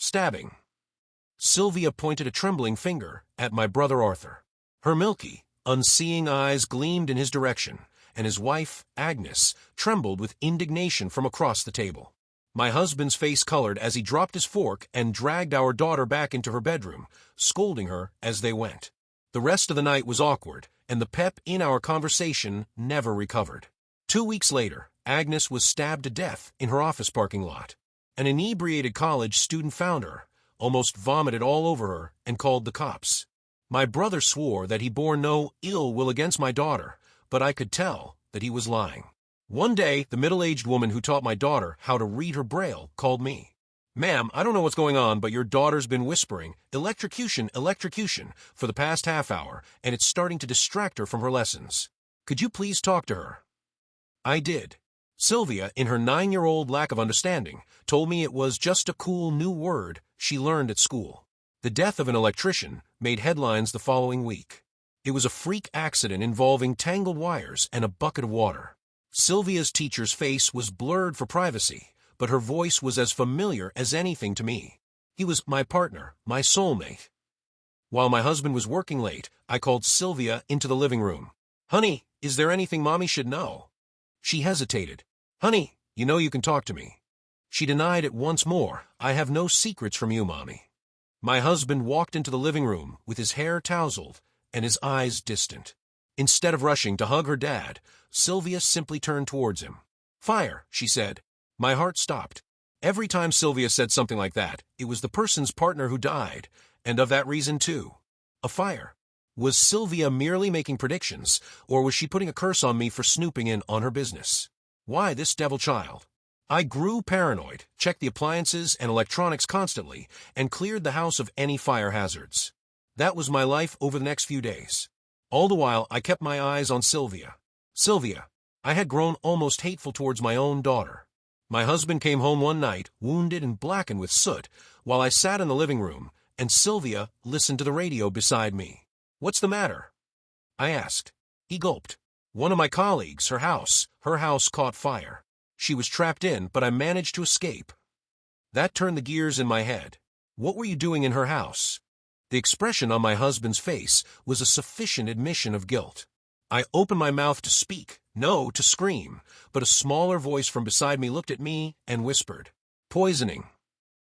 Stabbing. Sylvia pointed a trembling finger at my brother Arthur. Her milky, unseeing eyes gleamed in his direction, and his wife, Agnes, trembled with indignation from across the table. My husband's face colored as he dropped his fork and dragged our daughter back into her bedroom, scolding her as they went. The rest of the night was awkward, and the pep in our conversation never recovered. 2 weeks later, Agnes was stabbed to death in her office parking lot. An inebriated college student found her, almost vomited all over her, and called the cops. My brother swore that he bore no ill will against my daughter, but I could tell that he was lying. One day, the middle-aged woman who taught my daughter how to read her braille called me. "Ma'am, I don't know what's going on, but your daughter's been whispering, 'Electrocution, electrocution,' for the past half hour, and it's starting to distract her from her lessons. Could you please talk to her?" I did. Sylvia, in her 9-year-old lack of understanding, told me it was just a cool new word she learned at school. The death of an electrician made headlines the following week. It was a freak accident involving tangled wires and a bucket of water. Sylvia's teacher's face was blurred for privacy, but her voice was as familiar as anything to me. He was my partner, my soulmate. While my husband was working late, I called Sylvia into the living room. "Honey, is there anything Mommy should know?" She hesitated. "Honey, you know you can talk to me." She denied it once more. "I have no secrets from you, Mommy." My husband walked into the living room with his hair tousled and his eyes distant. Instead of rushing to hug her dad, Sylvia simply turned towards him. "Fire," she said. My heart stopped. Every time Sylvia said something like that, it was the person's partner who died, and of that reason too. A fire. Was Sylvia merely making predictions, or was she putting a curse on me for snooping in on her business? Why this devil child? I grew paranoid, checked the appliances and electronics constantly, and cleared the house of any fire hazards. That was my life over the next few days. All the while, I kept my eyes on Sylvia. Sylvia. I had grown almost hateful towards my own daughter. My husband came home one night, wounded and blackened with soot, while I sat in the living room, and Sylvia listened to the radio beside me. "What's the matter?" I asked. He gulped. "One of my colleagues, her house caught fire. She was trapped in, but I managed to escape." That turned the gears in my head. What were you doing in her house? The expression on my husband's face was a sufficient admission of guilt. I opened my mouth to speak, no, to scream, but a smaller voice from beside me looked at me and whispered, "Poisoning."